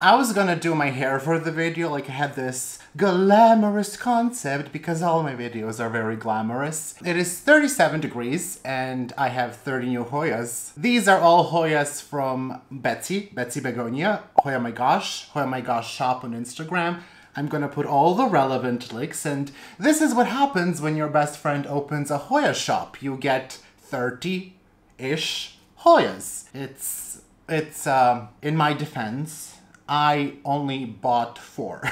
I was gonna do my hair for the video, like I had this glamorous concept because all my videos are very glamorous. It is 37 degrees and I have 30 new Hoyas. These are all Hoyas from Betsy Begonia, Hoya My Gosh, Hoya My Gosh shop on Instagram. I'm gonna put all the relevant links, and this is what happens when your best friend opens a Hoya shop. You get 30-ish Hoyas. It's in my defense, I only bought 4.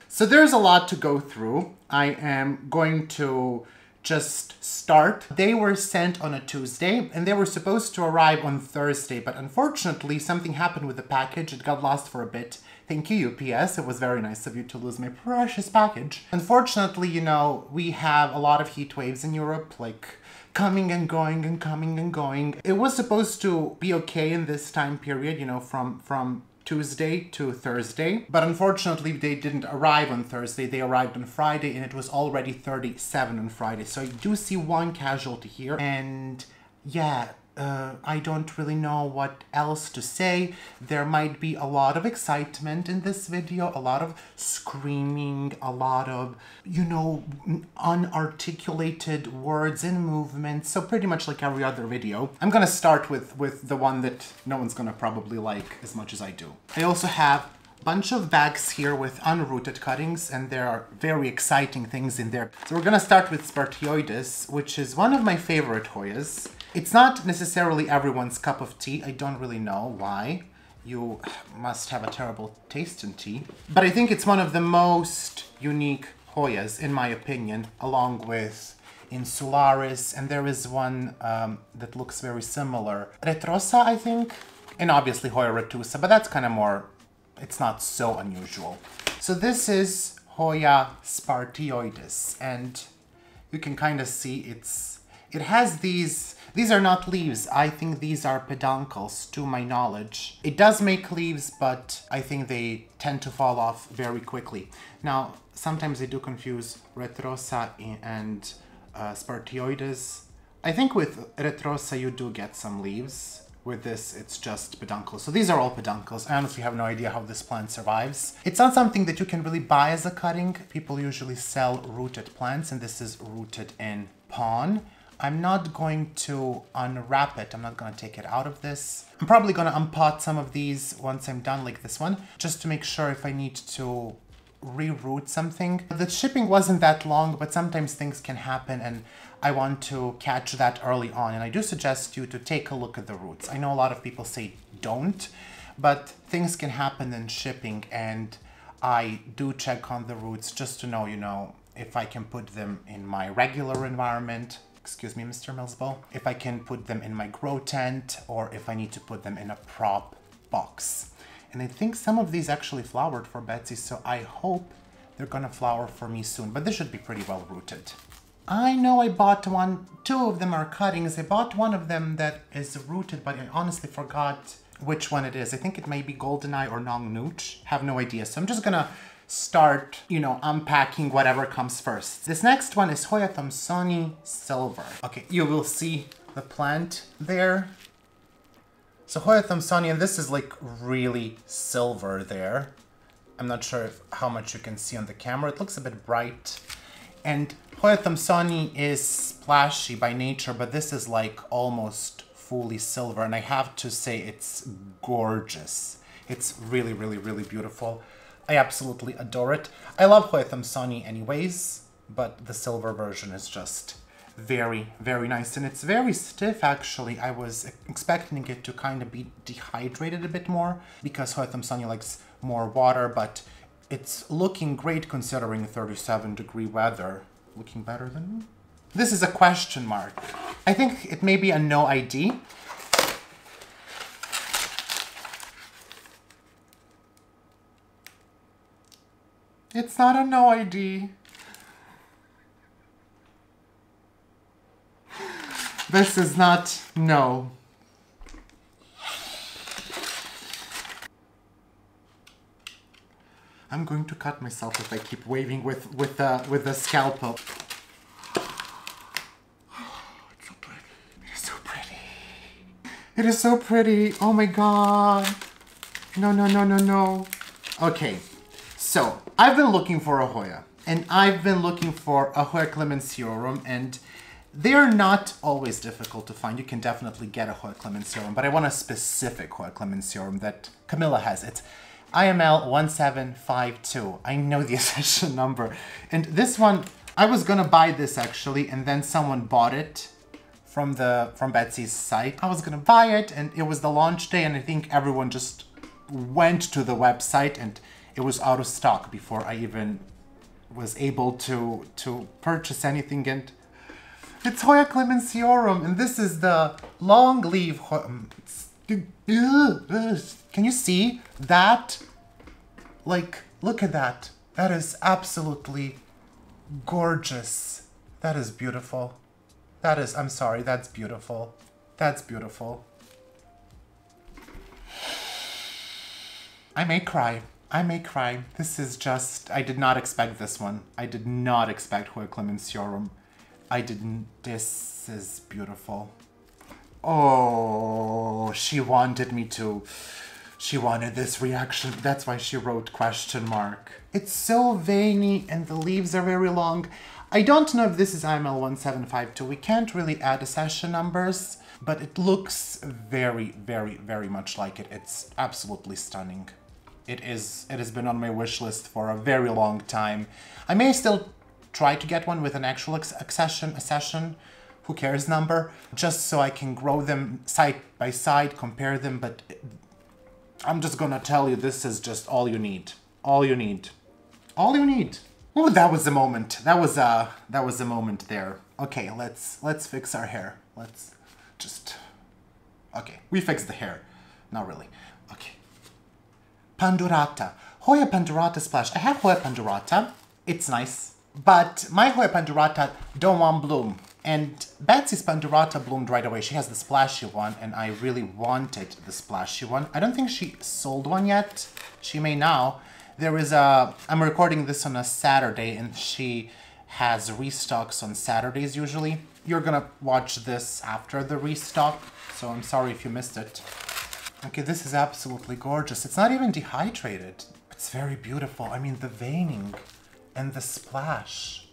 So there's a lot to go through. I am going to just start. They were sent on a Tuesday and they were supposed to arrive on Thursday, but unfortunately something happened with the package. It got lost for a bit. Thank you, UPS. It was very nice of you to lose my precious package. Unfortunately, you know, we have a lot of heat waves in Europe, like coming and going and coming and going. It was supposed to be okay in this time period, you know, from Tuesday to Thursday, but unfortunately they didn't arrive on Thursday. They arrived on Friday and it was already 37 on Friday. So I do see one casualty here, and yeah, I don't really know what else to say. There might be a lot of excitement in this video, a lot of screaming, a lot of, you know, unarticulated words and movements. So pretty much like every other video. I'm gonna start with the one that no one's gonna probably like as much as I do. I also have a bunch of bags here with unrooted cuttings, and there are very exciting things in there. So we're gonna start with spartioides, which is one of my favorite Hoyas. It's not necessarily everyone's cup of tea. I don't really know why. You must have a terrible taste in tea. But I think it's one of the most unique Hoyas, in my opinion, along with insularis, and there is one that looks very similar. Retrosa, I think, and obviously Hoya retusa, but that's kind of more, it's not so unusual. So this is Hoya spartioides, and you can kind of see it has these are not leaves. I think these are peduncles, to my knowledge. It does make leaves, but I think they tend to fall off very quickly. Now, sometimes I do confuse retrosa and spartioides. I think with retrosa you do get some leaves. With this, it's just peduncles. So these are all peduncles. I honestly have no idea how this plant survives. It's not something that you can really buy as a cutting. People usually sell rooted plants, and this is rooted in pon. I'm not going to unwrap it. I'm not going to take it out of this. I'm probably going to unpot some of these once I'm done, like this one, just to make sure if I need to reroot something. The shipping wasn't that long, but sometimes things can happen, and I want to catch that early on. And I do suggest you to take a look at the roots. I know a lot of people say don't, but things can happen in shipping, and I do check on the roots just to know, you know, if I can put them in my regular environment. Excuse me, Mr. Millsbo. If I can put them in my grow tent, or if I need to put them in a prop box. And I think some of these actually flowered for Betsy, so I hope they're gonna flower for me soon, but this should be pretty well rooted. I know I bought two of them are cuttings. I bought one of them that is rooted, but I honestly forgot which one it is. I think it may be Golden Eye or Nong Nooch. Have no idea, so I'm just gonna start, you know, unpacking whatever comes first. This next one is Hoya thomsonii silver. Okay, you will see the plant there. So Hoya thomsonii, and this is like really silver there. I'm not sure how much you can see on the camera. It looks a bit bright. And Hoya thomsonii is splashy by nature, but this is like almost fully silver. And I have to say it's gorgeous. It's really, really, really beautiful. I absolutely adore it. I love Hoya thomsonii anyways, but the silver version is just very, very nice. And it's very stiff, actually. I was expecting it to kind of be dehydrated a bit more because Hoya thomsonii likes more water, but it's looking great considering 37-degree weather. Looking better than me? This is a question mark. I think it may be a no ID. It's not a no ID. This is not no. I'm going to cut myself if I keep waving with the scalpel. It's so pretty. It is so pretty. It is so pretty. Oh my god. No, no, no, no, no. Okay, so I've been looking for a Hoya, and I've been looking for a Hoya clemensiorum, and they're not always difficult to find. You can definitely get a Hoya clemensiorum, but I want a specific Hoya clemensiorum that Camilla has. It's IML 1752. I know the accession number. And this one, I was gonna buy this actually, and then someone bought it from Betsy's site. I was gonna buy it, and it was the launch day, and I think everyone just went to the website, and it was out of stock before I even was able to purchase anything. And it's Hoya clemensiorum, and this is the long leaf. Can you see that? Like, look at that. That is absolutely gorgeous. That is beautiful. That is, I'm sorry, that's beautiful. That's beautiful. I may cry. I may cry. This is just, I did not expect this one. I did not expect Hoya clemensiorum. I didn't, this is beautiful. Oh, she wanted me to. She wanted this reaction. That's why she wrote question mark. It's so veiny and the leaves are very long. I don't know if this is IML 1752. We can't really add accession numbers, but it looks very, very, very much like it. It's absolutely stunning. It has been on my wish list for a very long time. I may still try to get one with an actual accession, who cares number, just so I can grow them side by side, compare them, but I'm just gonna tell you, this is just all you need. All you need. All you need. Oh, that was a moment. That was a moment there. Okay, let's fix our hair. Let's just, okay, we fixed the hair. Not really. Okay. Pandurata. Hoya pandurata splash. I have Hoya pandurata. It's nice. But my Hoya pandurata don't want bloom. And Betsy's pandurata bloomed right away. She has the splashy one, and I really wanted the splashy one. I don't think she sold one yet. She may now. There is a, I'm recording this on a Saturday, and she has restocks on Saturdays usually. You're gonna watch this after the restock, so I'm sorry if you missed it. Okay, this is absolutely gorgeous. It's not even dehydrated. It's very beautiful. I mean, the veining and the splash.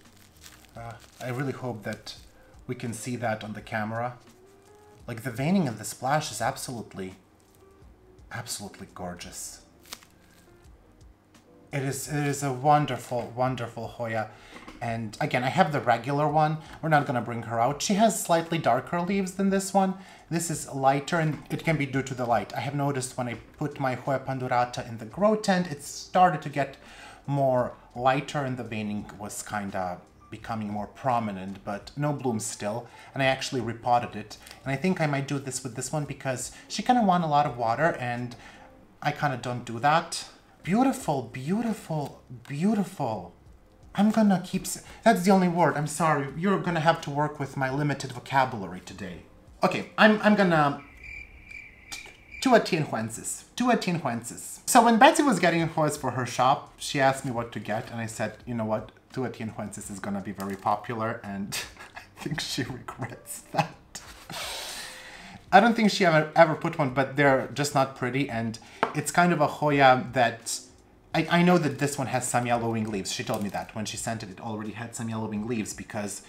I really hope that we can see that on the camera. Like, the veining and the splash is absolutely gorgeous. It is a wonderful, wonderful Hoya. And again, I have the regular one. We're not gonna bring her out. She has slightly darker leaves than this one. This is lighter, and it can be due to the light. I have noticed when I put my Hoya pandurata in the grow tent, it started to get more lighter, and the veining was kinda becoming more prominent, but no bloom still. And I actually repotted it. And I think I might do this with this one because she kind of wants a lot of water, and I kind of don't do that. Beautiful, beautiful, beautiful. I'm gonna keep, that's the only word, I'm sorry. You're gonna have to work with my limited vocabulary today. Okay, I'm gonna, thuathienhuensis. So when Betsy was getting Hoyas for her shop, she asked me what to get, and I said, you know what, thuathienhuensis is gonna be very popular, and I think she regrets that. I don't think she ever put one, but they're just not pretty, and it's kind of a Hoya that, I know that this one has some yellowing leaves. She told me that when she sent it, it already had some yellowing leaves because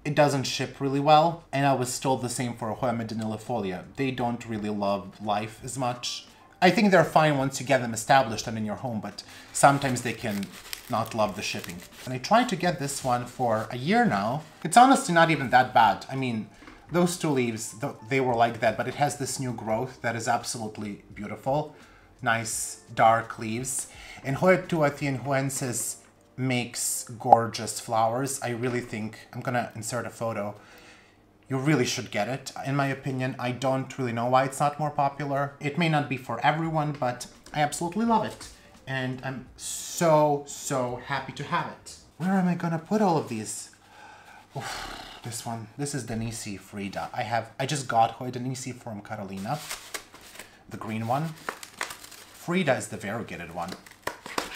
it doesn't ship really well. And I was told the same for Hoya medinillifolia. They don't really love life as much. I think they're fine once you get them established and in your home, but sometimes they can not love the shipping. And I tried to get this one for a year now. It's honestly not even that bad. I mean, those two leaves, they were like that, but it has this new growth that is absolutely beautiful. Nice dark leaves. And Hoya thuathienhuensis makes gorgeous flowers. I really think, I'm gonna insert a photo. You really should get it, in my opinion. I don't really know why it's not more popular. It may not be for everyone, but I absolutely love it. And I'm so, so happy to have it. Where am I gonna put all of these? Oof, this one, this is dennissii Frida. I just got Hoya dennissii from Carolina, the green one. Frida is the variegated one.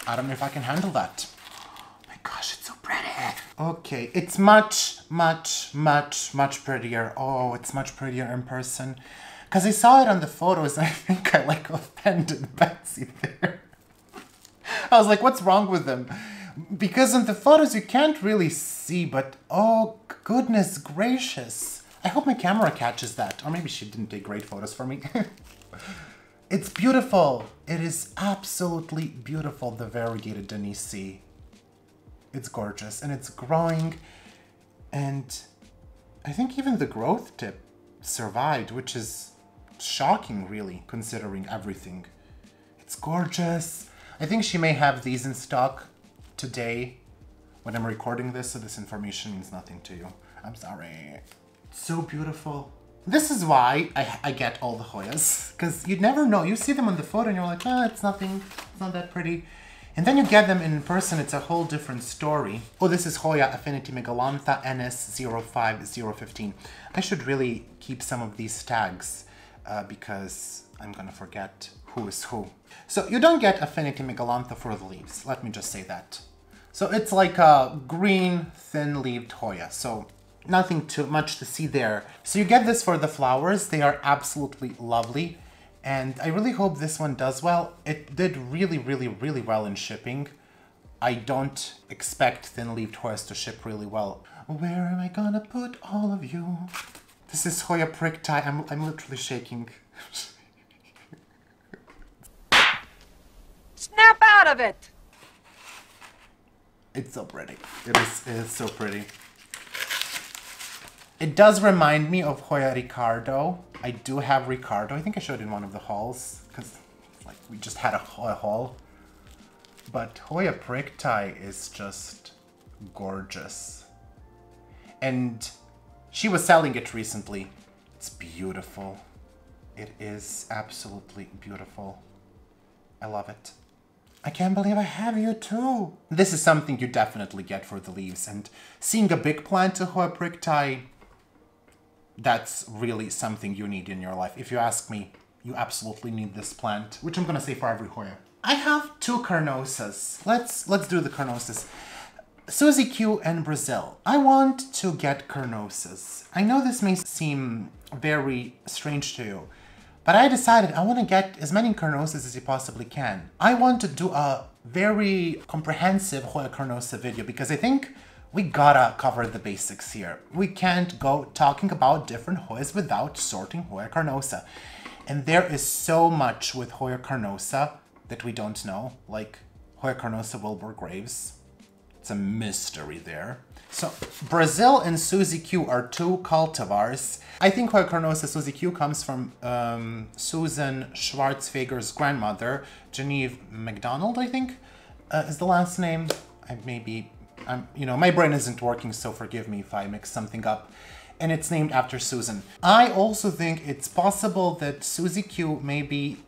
I don't know if I can handle that. Oh my gosh, it's so pretty. Okay, it's much, much, much, much prettier. Oh, it's much prettier in person. Because I saw it on the photos and I think I like offended Betsy there. I was like, what's wrong with them? Because in the photos you can't really see, but oh goodness gracious. I hope my camera catches that. Or maybe she didn't take great photos for me. It's beautiful. It is absolutely beautiful, the variegated dennissii. It's gorgeous and it's growing, and I think even the growth tip survived, which is shocking really, considering everything. It's gorgeous. I think she may have these in stock today when I'm recording this, so this information means nothing to you. I'm sorry. It's so beautiful. This is why I get all the Hoyas, because you'd never know. You see them on the photo and you're like, ah, it's nothing, it's not that pretty. And then you get them in person, it's a whole different story. Oh, this is Hoya Affinity Megalantha NS05015. I should really keep some of these tags because I'm gonna forget who is who. So you don't get Affinity Megalantha for the leaves, let me just say that. So it's like a green, thin-leaved Hoya. So nothing too much to see there. So you get this for the flowers. They are absolutely lovely. And I really hope this one does well. It did really, really, really well in shipping. I don't expect thin-leaved Hoyas to ship really well. Where am I gonna put all of you? This is Hoya Priktai. I'm literally shaking. Snap out of it! It's so pretty. It is so pretty. It does remind me of Hoya Ricardo. I do have Ricardo. I think I showed it in one of the hauls, because like we just had a Hoya haul. But Hoya Priktai is just gorgeous. And she was selling it recently. It's beautiful. It is absolutely beautiful. I love it. I can't believe I have you too. This is something you definitely get for the leaves. And seeing a big plant to Hoya Priktai, that's really something you need in your life. If you ask me, you absolutely need this plant, which I'm gonna say for every Hoya. I have two carnosas. Let's do the carnosas. Suzie Q and Brazil. I want to get carnosas. I know this may seem very strange to you, but I decided I want to get as many carnosas as you possibly can. I want to do a very comprehensive Hoya carnosa video because I think we gotta cover the basics here. We can't go talking about different Hoyas without sorting Hoya carnosa. And there is so much with Hoya carnosa that we don't know, like Hoya carnosa Wilbur Graves. It's a mystery there. So Brazil and Suzie Q are two cultivars. I think Hoya carnosa Suzie Q comes from Susan Schwarzfeger's grandmother, Genevieve MacDonald, I think, is the last name. You know, my brain isn't working, so forgive me if I mix something up. And it's named after Susan. I also think it's possible that Suzie Q may be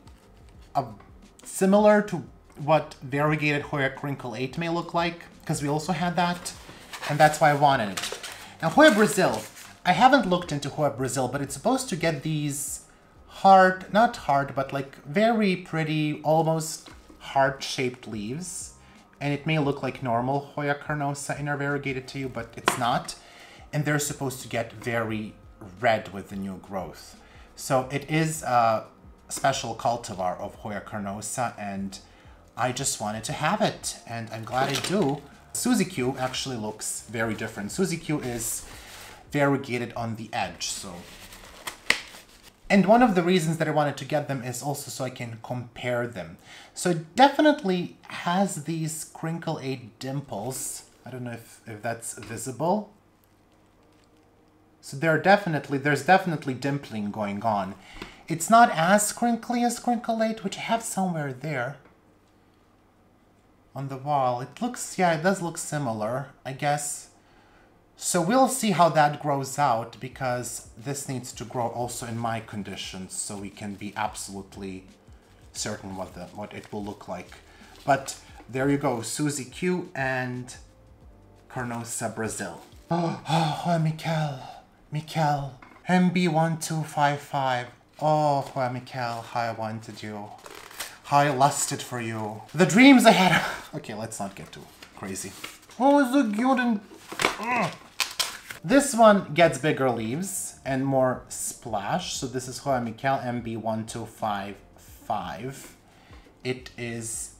similar to what variegated Hoya Crinkle 8 may look like, because we also had that, and that's why I wanted it. Now Hoya Brazil, I haven't looked into Hoya Brazil, but it's supposed to get these not hard, but like very pretty, almost heart-shaped leaves. And it may look like normal Hoya carnosa intervariegated to you, but it's not. And they're supposed to get very red with the new growth. So it is a special cultivar of Hoya carnosa, and I just wanted to have it, and I'm glad I do. Suzie Q actually looks very different. Suzie Q is variegated on the edge, so. And one of the reasons that I wanted to get them is also so I can compare them. So it definitely has these Crinkle 8 dimples. I don't know if that's visible. So there's definitely dimpling going on. It's not as crinkly as Crinkle 8, which I have somewhere there on the wall. It looks, yeah, it does look similar, I guess. So we'll see how that grows out, because this needs to grow also in my conditions so we can be absolutely certain what it will look like. But there you go, Suzie Q and Carnosa Brazil. Oh, Michele, MB1255. Oh, Michele, how I wanted you. How I lusted for you. The dreams I had. Okay, let's not get too crazy. Oh, it's so cute and... This one gets bigger leaves and more splash. So this is Hoya Michele MB1255. It is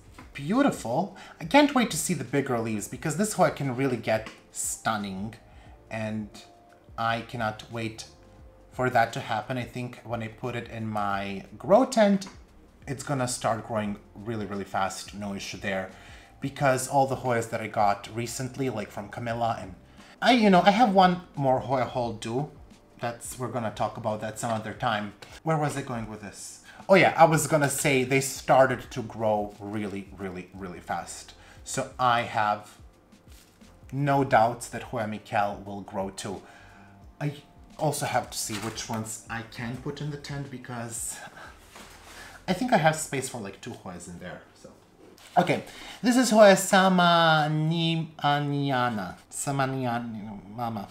beautiful. I can't wait to see the bigger leaves because this Hoya can really get stunning, and I cannot wait for that to happen. I think when I put it in my grow tent, it's gonna start growing really, really fast. No issue there, because all the Hoyas that I got recently, like from Camilla, and I have one more Hoya haul due. We're gonna talk about that some other time. Where was I going with this? Oh yeah, I was gonna say they started to grow really, really, really fast. So I have no doubts that Hoya Michele will grow too. I also have to see which ones I can put in the tent because I think I have space for like 2 Hoyas in there. So, okay, this is Hoya sammannaniana. Sammannaniana.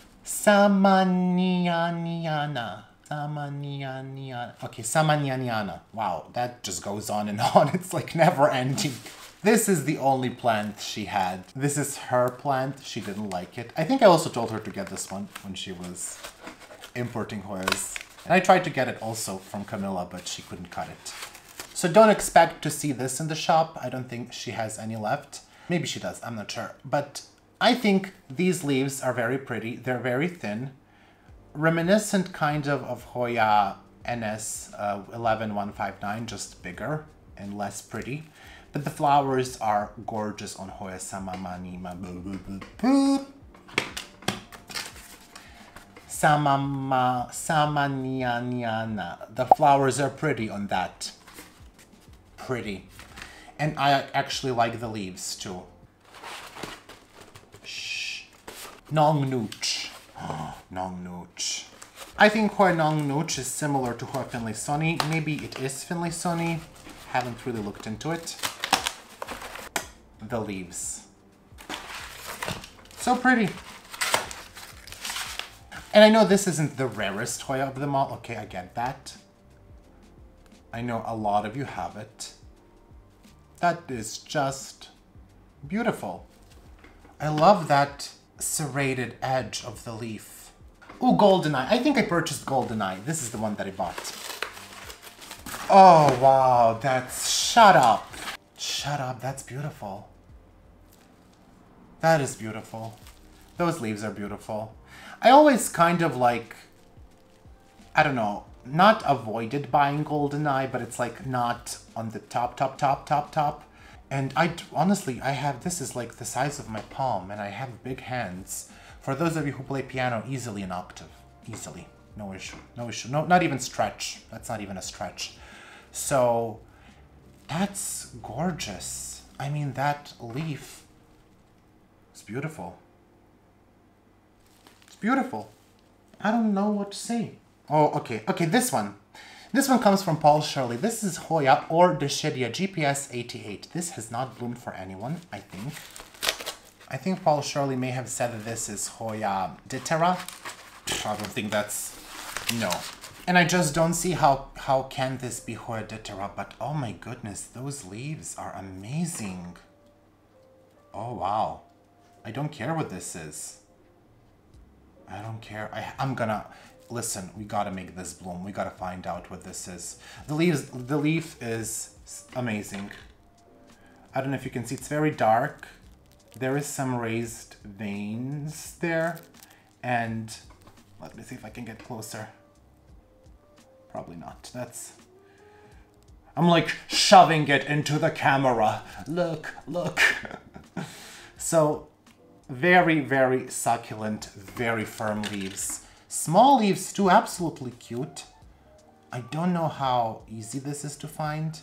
Okay, sammannaniana. Wow, that just goes on and on. It's like never ending. This is the only plant she had. This is her plant. She didn't like it. I think I also told her to get this one when she was importing Hoyas. And I tried to get it also from Camilla, but she couldn't cut it. So don't expect to see this in the shop. I don't think she has any left. Maybe she does, I'm not sure. But I think these leaves are very pretty. They're very thin. Reminiscent kind of Hoya NS 11159, just bigger and less pretty. But the flowers are gorgeous on Hoya sammannaniana. The flowers are pretty on that. Pretty. And I actually like the leaves too. Shh. Nong Nooch. Nong Nooch. I think Hoya Nong Nooch is similar to Hoya Finlaysonii. Maybe it is Finlaysonii. Haven't really looked into it. The leaves. So pretty. And I know this isn't the rarest Hoya of them all. Okay, I get that. I know a lot of you have it. That is just beautiful. I love that serrated edge of the leaf. Oh, Golden Eye. I think I purchased Golden Eye. This is the one that I bought. Oh, wow. Shut up. Shut up. That's beautiful. That is beautiful. Those leaves are beautiful. I always kind of like, I don't know, not avoided buying Golden Eye, but it's like not on the top. And honestly, this is like the size of my palm, and I have big hands. For those of you who play piano, easily an octave. Easily. No issue. No issue. No, not even stretch. That's not even a stretch. So, that's gorgeous. I mean, that leaf is beautiful. It's beautiful. I don't know what to say. Oh, okay. Okay, this one. This one comes from Paul Shirley. This is Hoya or Dischidia GPS 88. This has not bloomed for anyone, I think. I think Paul Shirley may have said that this is Hoya Ditera. I don't think that's... no. And I just don't see how can this be Hoya Ditera, but oh my goodness, those leaves are amazing. Oh wow. I don't care what this is. I don't care. I'm gonna... listen, we gotta make this bloom. We gotta find out what this is. The leaf is amazing. I don't know if you can see, it's very dark. There is some raised veins there. And let me see if I can get closer. Probably not. I'm like shoving it into the camera. Look, look. So very, very succulent, very firm leaves. Small leaves too, absolutely cute. I don't know how easy this is to find.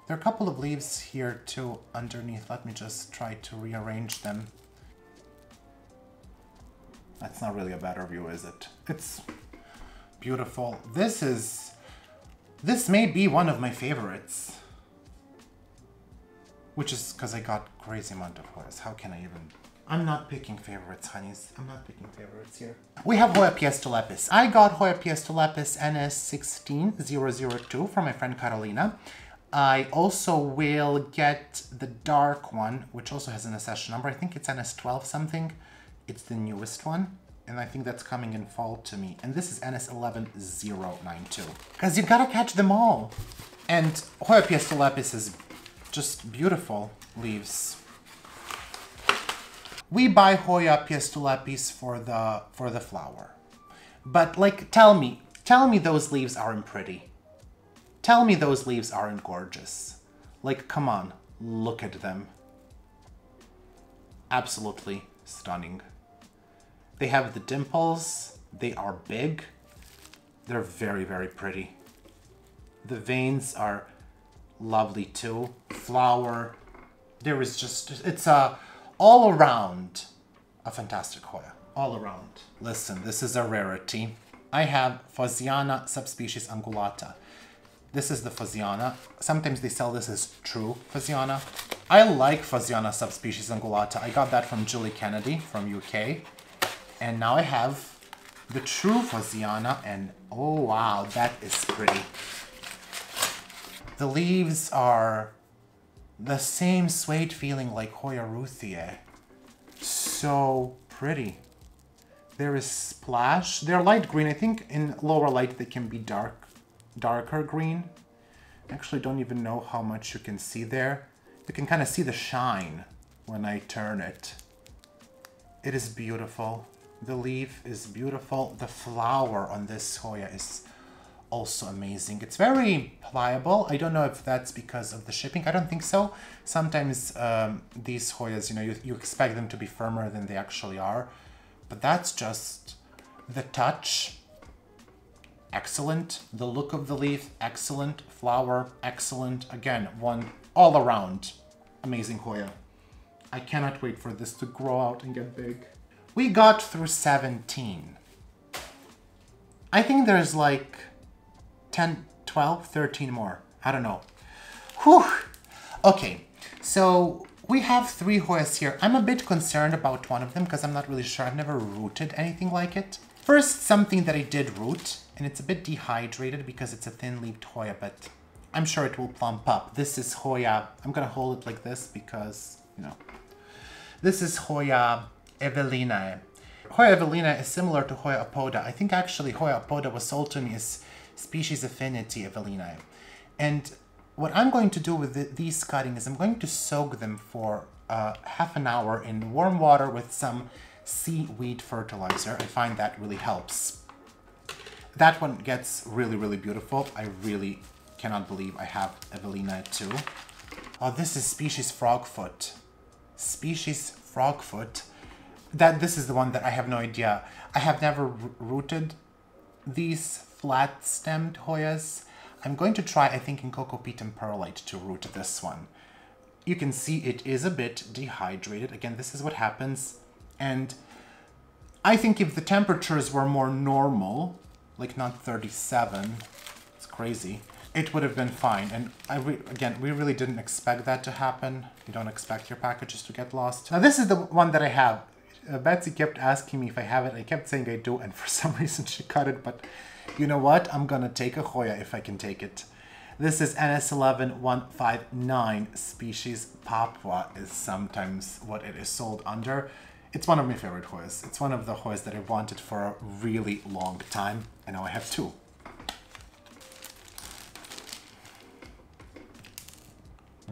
There are a couple of leaves here too underneath. Let me just try to rearrange them. That's not really a better view, is it? It's beautiful. This may be one of my favorites. Which is because I got crazy amount of Hoyas. How can I even... I'm not picking favorites, honeys. I'm not picking favorites here. We have Hoya piestolepis. I got Hoya piestolepis NS16002 from my friend Carolina. I also will get the dark one, which also has an accession number. I think it's NS12 something. It's the newest one. And I think that's coming in fall to me. And this is NS11092. Because you gotta catch them all. And Hoya piestolepis is Just beautiful leaves. We buy Hoya piestolepis for the flower. But like, tell me those leaves aren't pretty. Tell me those leaves aren't gorgeous. Like, come on, look at them. Absolutely stunning. They have the dimples, they are big. They're very, very pretty. The veins are lovely too. Flower, there is just, it's all around a fantastic Hoya. All around. Listen, this is a rarity. I have Fauziana subspecies angulata. This is the Fauziana. Sometimes they sell this as true Fauziana. I like Fauziana subspecies angulata. I got that from Julie Kennedy from UK. And now I have the true Fauziana, and oh wow, that is pretty. The leaves are the same suede feeling like Hoya Ruthie. So pretty. There is splash. They're light green. I think in lower light they can be darker green. I actually don't even know how much you can see there. You can kind of see the shine when I turn it. It is beautiful. The leaf is beautiful. The flower on this Hoya is also amazing. It's very pliable. I don't know if that's because of the shipping. I don't think so. Sometimes these Hoyas, you know, you expect them to be firmer than they actually are. But that's just the touch. Excellent. The look of the leaf, excellent. Flower, excellent. Again, one all around amazing Hoya. I cannot wait for this to grow out and get big. We got through 17. I think there's like 10, 12, 13 more. I don't know. Whew. Okay, so we have 3 Hoyas here. I'm a bit concerned about one of them because I'm not really sure. I've never rooted anything like it. First, something that I did root, and it's a bit dehydrated because it's a thin-leaved Hoya, but I'm sure it will plump up. This is Hoya. I'm gonna hold it like this because, you know. This is Hoya Evelinae. Hoya Evelinae is similar to Hoya apoda. I think actually Hoya apoda was sold to me as species affinity Evelinae. And what I'm going to do with these cuttings is I'm going to soak them for half an hour in warm water with some seaweed fertilizer. I find that really helps. That one gets really, really beautiful. I really cannot believe I have Evelinae too. Oh, this is species frogfoot. Species frogfoot. This is the one that I have no idea. I have never rooted these flat-stemmed Hoyas. I'm going to try, I think, in cocoa peat and perlite to root this one. You can see it is a bit dehydrated. Again, this is what happens. And I think if the temperatures were more normal, like not 37, it's crazy, it would have been fine. And again, we really didn't expect that to happen. You don't expect your packages to get lost. Now this is the one that I have. Betsy kept asking me if I have it. I kept saying I do, and for some reason she cut it, but you know what? I'm gonna take a Hoya if I can take it. This is NS11159 species. Papua is sometimes what it is sold under. It's one of my favorite Hoyas. It's one of the Hoyas that I wanted for a really long time, and now I have 2.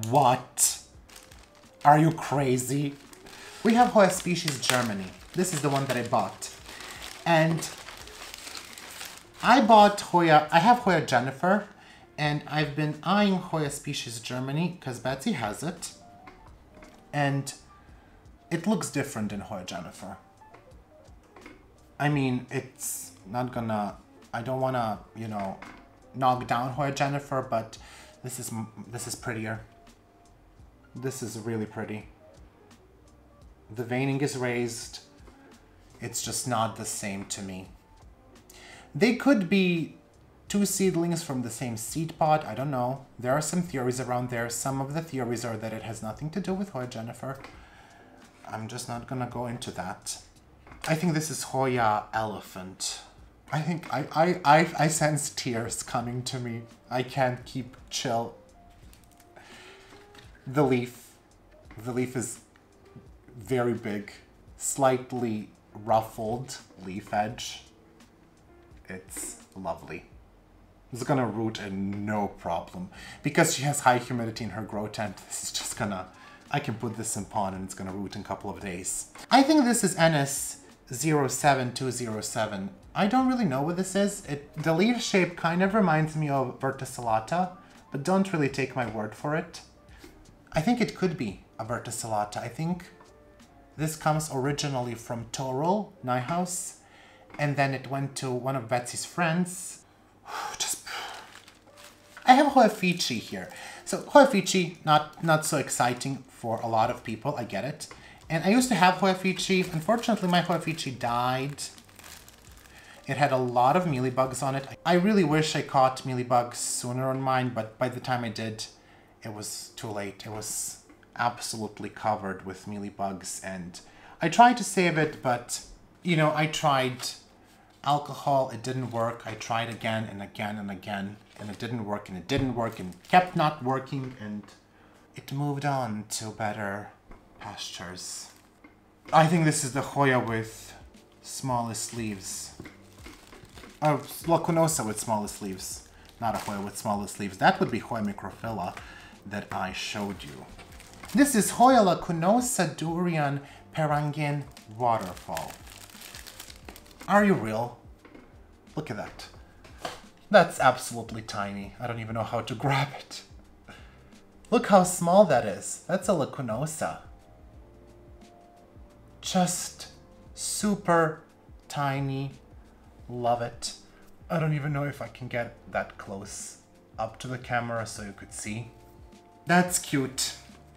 What? Are you crazy? We have Hoya species Germany. This is the one that I bought. And I bought Hoya, I have Hoya Jennifer, and I've been eyeing Hoya species Germany because Betsy has it. And it looks different than Hoya Jennifer. I mean, it's not gonna, I don't wanna, you know, knock down Hoya Jennifer, but this is prettier. This is really pretty. The veining is raised. It's just not the same to me. They could be 2 seedlings from the same seed pod. I don't know. There are some theories around there. Some of the theories are that it has nothing to do with Hoya Jennifer. I'm just not gonna go into that. I think this is Hoya Elephant. I think I sense tears coming to me. I can't keep chill. The leaf is very big, slightly ruffled leaf edge. It's lovely. It's gonna root in no problem. Because she has high humidity in her grow tent, this is just gonna... I can put this in pond and it's gonna root in a couple of days. I think this is NS07207. I don't really know what this is. The leaf shape kind of reminds me of verticillata, but don't really take my word for it. I think it could be a verticillata. I think this comes originally from Toril, Neuhaus, and then it went to one of Betsy's friends. I have Hoya fitchii here. So Hoya fitchii, not so exciting for a lot of people, I get it. And I used to have Hoya fitchii. Unfortunately, my Hoya fitchii died. It had a lot of mealybugs on it. I really wish I caught mealybugs sooner on mine, but by the time I did, it was too late. It was absolutely covered with mealybugs, and I tried to save it, but, you know, I tried alcohol, it didn't work. I tried again and again and again, and it didn't work, and it didn't work, and kept not working, and it moved on to better pastures. I think this is the Hoya with smallest leaves. Oh, lacunosa with smallest leaves. Not a Hoya with smallest leaves. That would be Hoya microphylla that I showed you. This is Hoya lacunosa Durian Perangin Waterfall. Are you real? Look at that. That's absolutely tiny. I don't even know how to grab it. Look how small that is. That's a lacunosa. Just super tiny. Love it. I don't even know if I can get that close up to the camera so you could see. That's cute.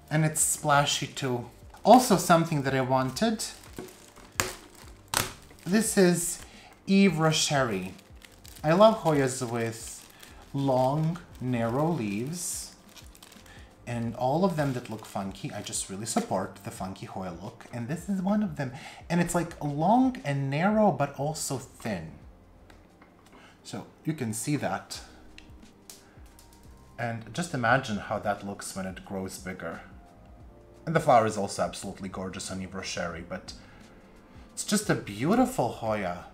And it's splashy too. Also something that I wanted. This is yvesrocheri. I love Hoyas with long, narrow leaves. And all of them that look funky, I just really support the funky Hoya look. And this is one of them. And it's like long and narrow, but also thin. So you can see that. And just imagine how that looks when it grows bigger. And the flower is also absolutely gorgeous on yvesrocheri, but it's just a beautiful Hoya.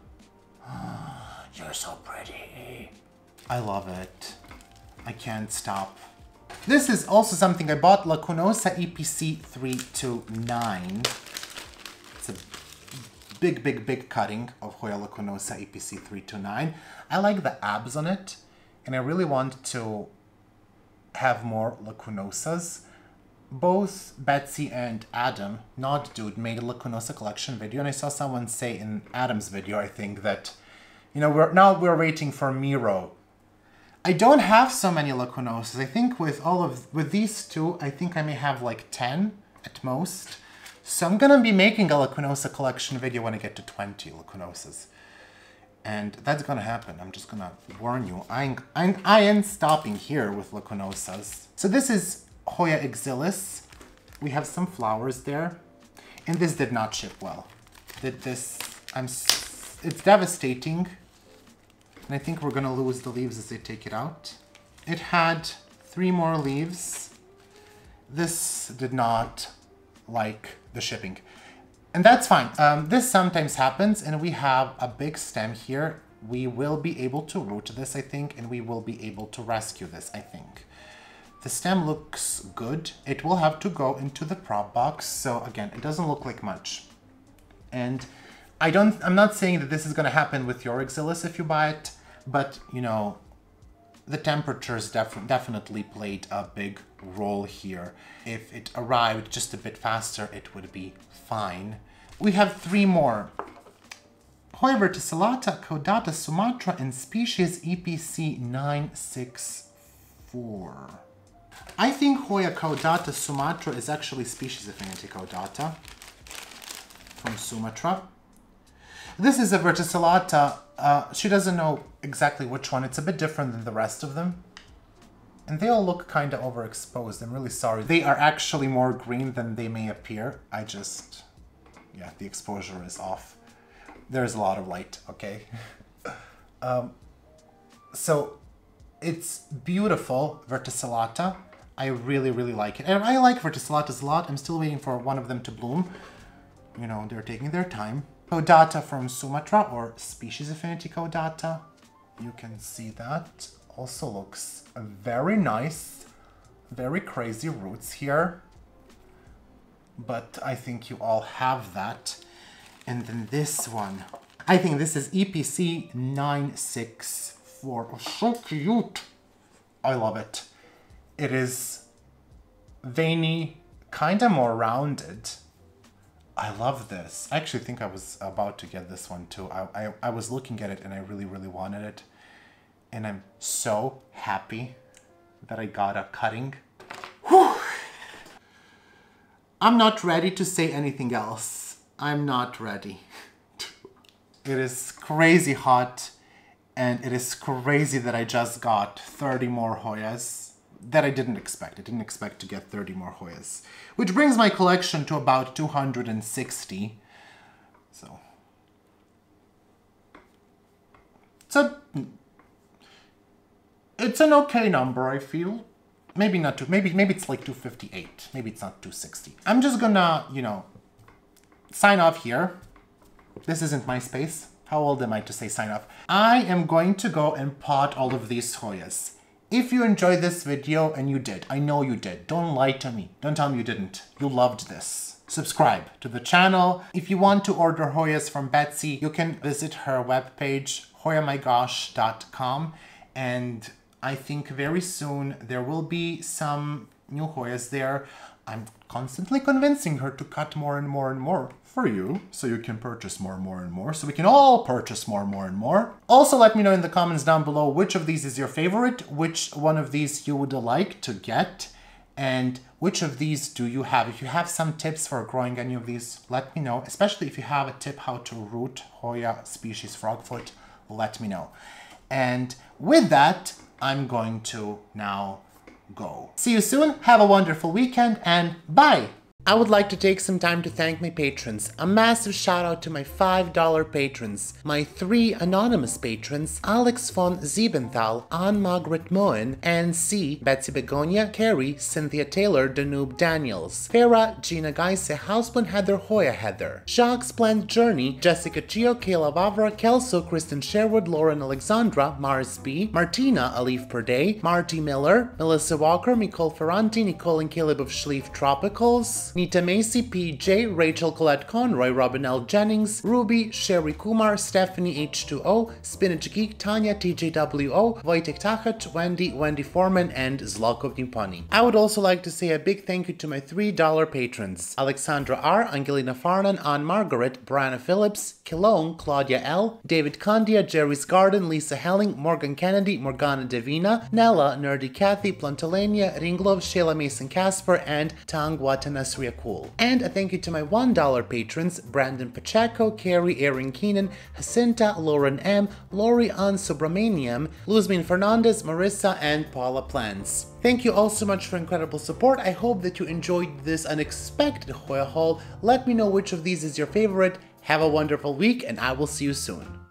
You're so pretty. I love it. I can't stop. This is also something I bought, lacunosa EPC 329. It's a big cutting of Hoya lacunosa EPC 329. I like the abs on it, and I really want to have more lacunosas. Both Betsy and Adam, Not Dude, made a lacunosa collection video, and I saw someone say in Adam's video, I think, that, you know, we're waiting for Miro. I don't have so many lacunosas. I think with these two, I think I may have like 10 at most. So I'm gonna be making a lacunosa collection video when I get to 20 lacunosas. And that's gonna happen. I'm just gonna warn you. I ain't stopping here with lacunosas. So this is Hoya exilis. We have some flowers there. And this did not ship well. It's devastating. And I think we're gonna lose the leaves as they take it out. It had 3 more leaves. This did not like the shipping. And that's fine. This sometimes happens, and we have a big stem here. We will be able to root this, I think, and we will be able to rescue this, I think. The stem looks good. It will have to go into the prop box. So again, it doesn't look like much. And I'm not saying that this is gonna happen with your exilis if you buy it, but you know, the temperatures definitely played a big role here. If it arrived just a bit faster, it would be fine. We have 3 more. Hoya verticillata, caudata Sumatra, and species EPC 964. I think Hoya caudata Sumatra is actually species affinity caudata from Sumatra. This is a verticillata. She doesn't know exactly which one. It's a bit different than the rest of them. And they all look kind of overexposed. I'm really sorry. They are actually more green than they may appear. Yeah, the exposure is off. There's a lot of light, okay? So it's beautiful, verticillata. I really like it. And I like verticillatas a lot. I'm still waiting for one of them to bloom. You know, they're taking their time. Caudata from Sumatra, or species affinity caudata. You can see that also looks very nice. Very crazy roots here. But I think you all have that. And then this one. I think this is EPC 964. Oh, so cute. I love it. It is veiny, kind of more rounded. I love this. I actually think I was about to get this one too. I was looking at it and I really, really wanted it. And I'm so happy that I got a cutting. Whew. I'm not ready to say anything else. I'm not ready. It is crazy hot, and it is crazy that I just got 30 more Hoyas that I didn't expect. I didn't expect to get 30 more Hoyas, which brings my collection to about 260. So it's an okay number, I feel. Maybe not maybe it's like 258. Maybe it's not 260. I'm just gonna, you know, sign off here. This isn't my space. How old am I to say sign off? I am going to go and pot all of these Hoyas. If you enjoyed this video, and you did, I know you did, don't lie to me. Don't tell me you didn't. You loved this. Subscribe to the channel. If you want to order Hoyas from Betsy, you can visit her webpage, HOYAMYGOSH.com, and I think very soon there will be some new Hoyas there. I'm constantly convincing her to cut more and more and more for you, so you can purchase more and more and more, so we can all purchase more and more and more. Also, let me know in the comments down below which of these is your favorite, which one of these you would like to get, and which of these do you have. If you have some tips for growing any of these, let me know, especially if you have a tip how to root Hoya species frogfoot, let me know. And with that, I'm going to now go. See you soon, have a wonderful weekend, and bye! I would like to take some time to thank my patrons. A massive shout out to my $5 patrons, my 3 anonymous patrons, Alex von Siebenthal, Anne-Margaret Moen, Anne C., Betsy Begonia, Carrie, Cynthia Taylor, Danube Daniels, Farah, Gina Geise, Houseman Heather, Hoya Heather, Jacques Splend Journey, Jessica Chio, Kayla Vavra, Kelso, Kristen Sherwood, Lauren Alexandra, Mars B., Martina, Alif Per Day, Marty Miller, Melissa Walker, Nicole Ferranti, Nicole and Caleb of Schlief Tropicals, Nita Macy, PJ, Rachel Colette Conroy, Robin L. Jennings, Ruby, Sherry Kumar, Stephanie H2O, Spinach Geek, Tanya, TJWO, Wojtek Tachat, Wendy Foreman, and Zlokov Niponi. I would also like to say a big thank you to my $3 patrons, Alexandra R., Angelina Farnan, Anne Margaret, Brianna Phillips, Kilone, Claudia L., David Candia, Jerry's Garden, Lisa Helling, Morgan Kennedy, Morgana Devina, Nella, Nerdy Kathy, Plantalania, Ringlov, Shayla Mason Casper, and Tang Watanasria Cool. And a thank you to my $1 patrons, Brandon Pacheco, Carrie, Erin Keenan, Jacinta, Lauren M., Lori Ann Subramaniam, Luzmin Fernandez, Marissa, and Paula Plans. Thank you all so much for incredible support. I hope that you enjoyed this unexpected Hoya haul. Let me know which of these is your favorite. Have a wonderful week, and I will see you soon.